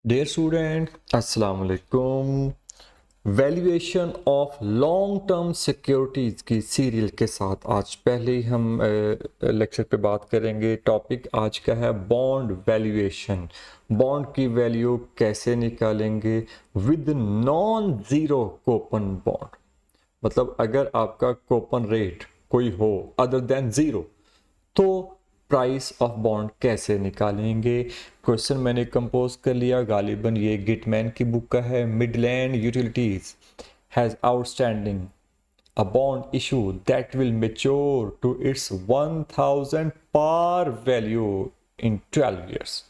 Dear student अस्सलाम वालेकुम। Valuation of long term securities की सीरियल के साथ आज पहले ही हम लेक्चर पे बात करेंगे। टॉपिक आज का है बॉन्ड वैल्यूएशन। बॉन्ड की वैल्यू कैसे निकालेंगे with non zero coupon bond. मतलब अगर आपका कूपन रेट कोई हो अदर देन ज़ीरो तो प्राइस ऑफ बॉन्ड कैसे निकालेंगे। क्वेश्चन मैंने कंपोज कर लिया, गालिबन ये गिटमैन की बुक का है। Midland Utilities has outstanding a bond issue that will mature to its 1000 par value in 12 years.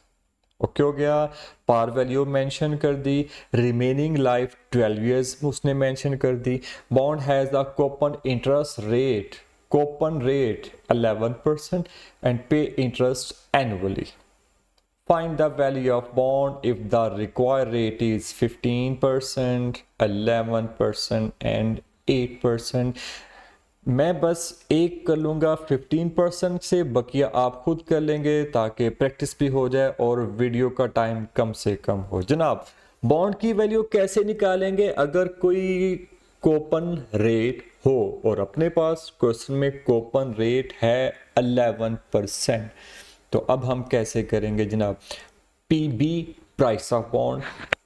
Okay हो गया, पार वैल्यू मेंशन कर दी, रिमेनिंग लाइफ 12 इयर्स उसने मेंशन कर दी। Bond has the coupon rate 11% and pay interest annually. Find the value of bond if the required rate is 15%, 11% and 8%. मैं बस एक कर लूँगा 15% से, बकिया आप खुद कर लेंगे ताकि प्रैक्टिस भी हो जाए और वीडियो का टाइम कम से कम हो। जनाब, बॉन्ड की वैल्यू कैसे निकालेंगे अगर कोई कूपन रेट हो और अपने पास क्वेश्चन में कूपन रेट है 11%। तो अब हम कैसे करेंगे जनाब, पीबी प्राइस ऑफ बॉन्ड,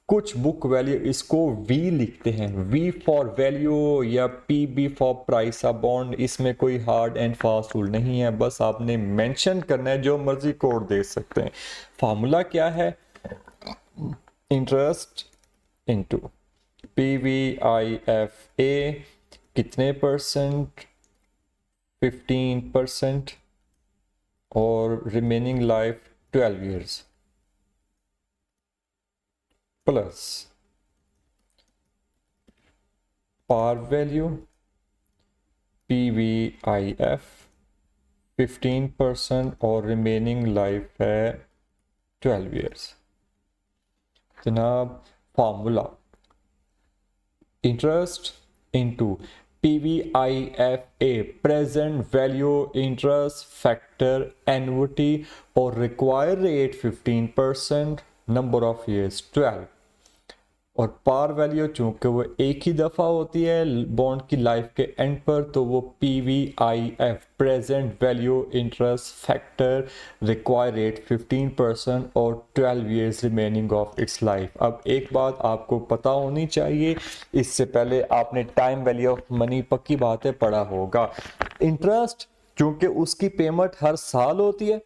कुछ बुक वैल्यू इसको वी लिखते हैं, वी फॉर वैल्यू या PB for price of bond. इसमें कोई हार्ड एंड फास्ट रूल नहीं है, बस आपने मेंशन करना है, जो मर्जी कोड दे सकते हैं। फार्मूला क्या है, इंटरेस्ट इनटू PVIFA कितने परसेंट, 15% और remaining life 12 years plus par value PVIF 15% और रिमेनिंग लाइफ है 12 इयर्स। जनाब, formula interest into PVIFA present value interest factor annuity और required rate 15%, number of years 12 और पार वैल्यू चूंकि वो एक ही दफ़ा होती है बॉन्ड की लाइफ के एंड पर, तो वो PVIF present value interest factor require rate 15% और 12 years remaining of its life. अब एक बात आपको पता होनी चाहिए, इससे पहले आपने टाइम वैल्यू ऑफ मनी पक्की बातें पढ़ा होगा। इंटरेस्ट चूंकि उसकी पेमेंट हर साल होती है,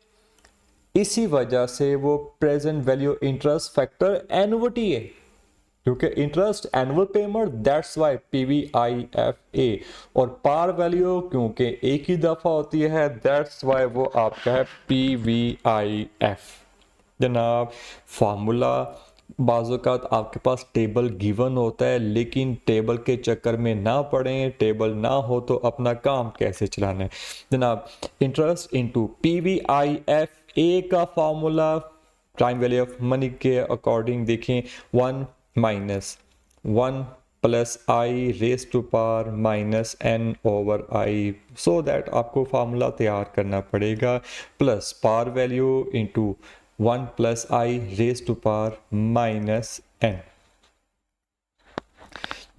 इसी वजह से वो प्रेजेंट वैल्यू इंटरेस्ट फैक्टर एनुअटी है, क्योंकि interest annual payment, that's why PVIFA। और पार वैल्यू क्योंकि एक ही दफा होती है, दैट्स वाई वो आपका है PVIF। जनाब, फार्मूला बाज़ात आपके पास टेबल गिवन होता है, लेकिन टेबल के चक्कर में ना पड़ें, टेबल ना हो तो अपना काम कैसे चलाना है। जनाब, इंटरेस्ट इनटू PVIFA का formula time value of money के अकॉर्डिंग देखें, 1 minus 1 plus I raise to power minus N over I, so that आपको फार्मूला तैयार करना पड़ेगा, plus par value into 1 plus I raise to power minus N.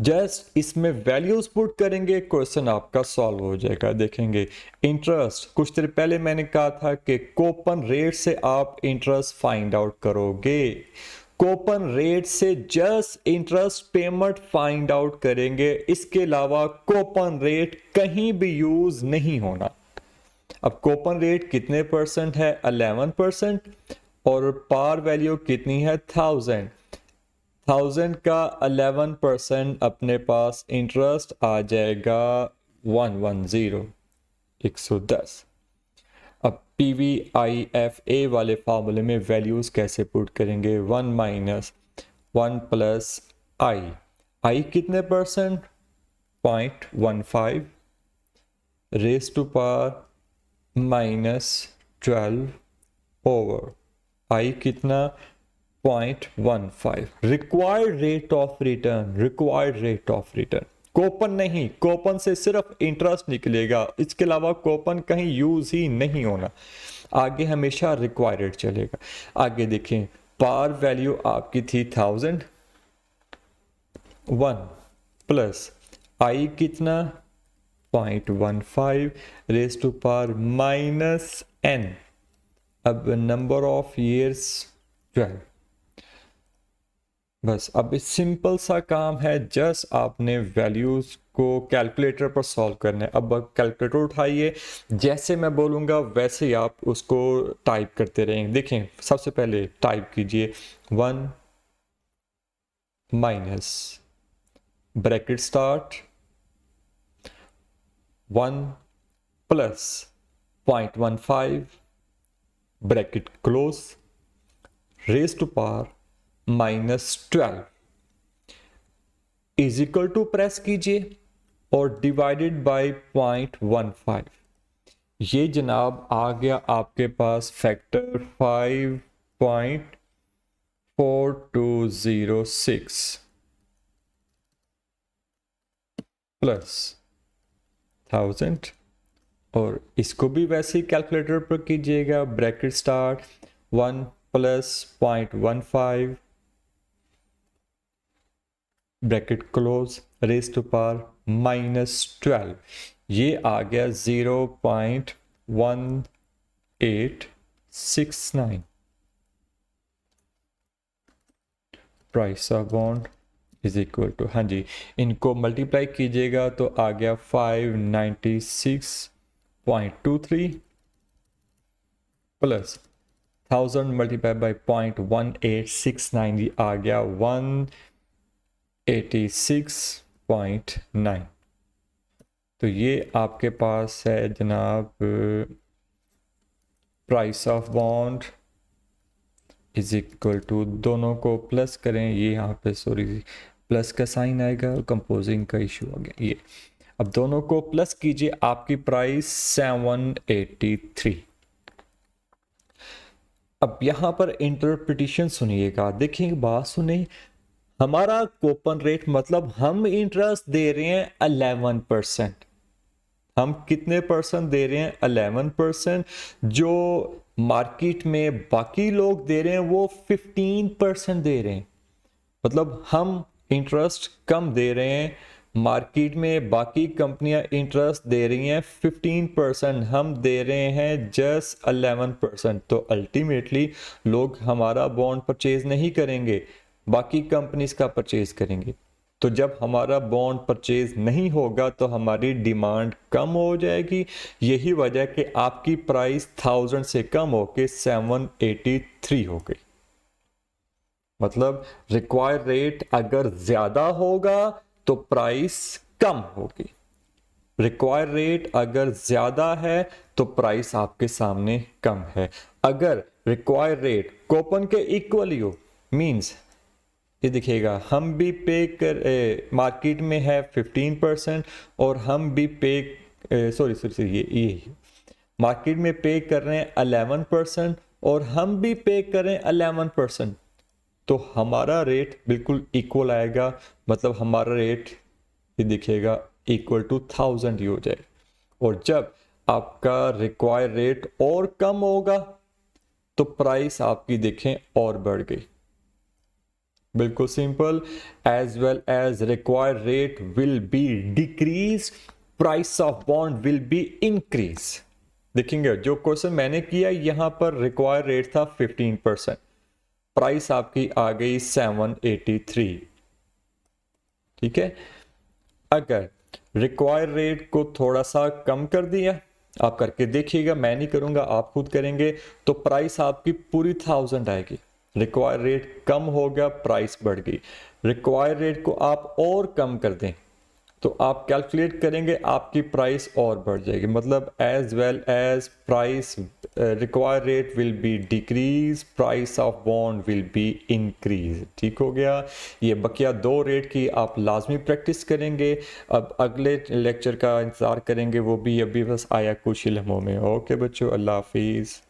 Just इसमें values put करेंगे, question आपका solve हो जाएगा। देखेंगे इंटरेस्ट, कुछ देर पहले मैंने कहा था कि कूपन रेट से आप इंटरेस्ट फाइंड आउट करोगे, कूपन रेट से just interest payment find out करेंगे, इसके अलावा कूपन रेट कहीं भी यूज नहीं होना। अब कूपन रेट कितने परसेंट है, 11%, और पार वैल्यू कितनी है, 1000 का 11% अपने पास इंटरेस्ट आ जाएगा 110। अब PVIFA वाले फार्मूले में वैल्यूज कैसे पुट करेंगे, 1 माइनस 1 प्लस आई कितने percent, 0.15 raise to power minus 12 over I कितना, 0.15। Required rate of return, coupon नहीं, कूपन से सिर्फ इंटरेस्ट निकलेगा, इसके अलावा कूपन कहीं यूज ही नहीं होना, आगे हमेशा रिक्वायर्ड चलेगा। आगे देखें पार वैल्यू आपकी थी 1000, 1 प्लस आई कितना 0.15 raise to power minus n, अब नंबर ऑफ ईयर्स 12। बस अब सिंपल सा काम है, जस्ट आपने वैल्यूज को कैलकुलेटर पर सॉल्व करना है। अब कैलकुलेटर उठाइए, जैसे मैं बोलूँगा वैसे ही आप उसको टाइप करते रहेंगे। देखें सबसे पहले टाइप कीजिए 1 minus bracket start 1 plus 0.15 bracket close raise to power -12 is equal to press कीजिए और डिवाइडेड बाय 0.15। ये जनाब आ गया आपके पास फैक्टर 5.4206 प्लस 1000, और इसको भी वैसे ही कैलकुलेटर पर कीजिएगा। Bracket start 1 plus 0.15 bracket close raise to power -12, ये आ गया 0.1869। Price of bond is equal to, हाँ जी, इनको मल्टीप्लाई कीजिएगा तो आ गया 596.23 प्लस 1000 मल्टीप्लाई बाई 0.1869, ये आ गया 186.9। तो ये आपके पास है जनाब price of bond is equal to, दोनों को प्लस करें, ये यहाँ पे सॉरी प्लस का साइन आएगा और कंपोजिंग का इशू आ गया। ये अब दोनों को प्लस कीजिए, आपकी प्राइस 783। अब यहाँ पर इंटरप्रिटेशन सुनिएगा, देखिए बात सुने, हमारा कूपन रेट मतलब हम इंटरेस्ट दे रहे हैं 11%। हम कितने परसेंट दे रहे हैं 11%, जो मार्केट में बाकी लोग दे रहे हैं वो 15% दे रहे हैं। मतलब हम इंटरेस्ट कम दे रहे हैं, मार्केट में बाकी कंपनियां इंटरेस्ट दे रही हैं 15%, हम दे रहे हैं जस्ट 11%। तो अल्टीमेटली लोग हमारा बॉन्ड परचेज नहीं करेंगे, बाकी कंपनीज का परचेज करेंगे। तो जब हमारा बॉन्ड परचेज नहीं होगा तो हमारी डिमांड कम हो जाएगी। यही वजह कि आपकी प्राइस 1000 से कम होके 783 हो गई। मतलब रिक्वायर्ड रेट अगर ज्यादा होगा तो प्राइस कम होगी, रिक्वायर्ड रेट अगर ज्यादा है तो प्राइस आपके सामने कम है। अगर रिक्वायर्ड रेट कूपन के इक्वली हो, मींस ये दिखेगा हम भी पे कर मार्केट में है 15% और हम भी पे सॉरी ये मार्केट में पे कर रहे हैं 11% और हम भी पे कर रहे हैं 11%, तो हमारा रेट बिल्कुल इक्वल आएगा। मतलब हमारा रेट ये दिखेगा इक्वल टू 1000 ही हो जाए। और जब आपका रिक्वायर्ड रेट और कम होगा तो प्राइस आपकी देखें और बढ़ गई। बिल्कुल simple, as well as required rate will be decrease, price of bond will be increase. देखेंगे जो क्वेश्चन मैंने किया यहां पर रिक्वायर्ड रेट था 15%, प्राइस आपकी आ गई 783। ठीक है, अगर रिक्वायर्ड रेट को थोड़ा सा कम कर दिया, आप करके देखिएगा, मैं नहीं करूंगा आप खुद करेंगे, तो प्राइस आपकी पूरी 1000 आएगी। रिक्वायर रेट कम हो गया, प्राइस बढ़ गई। रिक्वायर रेट को आप और कम कर दें तो आप कैलकुलेट करेंगे आपकी प्राइस और बढ़ जाएगी। मतलब as well as price require rate will be decrease, price of bond will be increase. ठीक हो गया। ये बकिया 2 रेट की आप लाजमी प्रैक्टिस करेंगे। अब अगले लेक्चर का इंतज़ार करेंगे, वो भी अभी बस आया कुछ ही लम्हों में। ओके बच्चों, अल्लाह हाफिज़।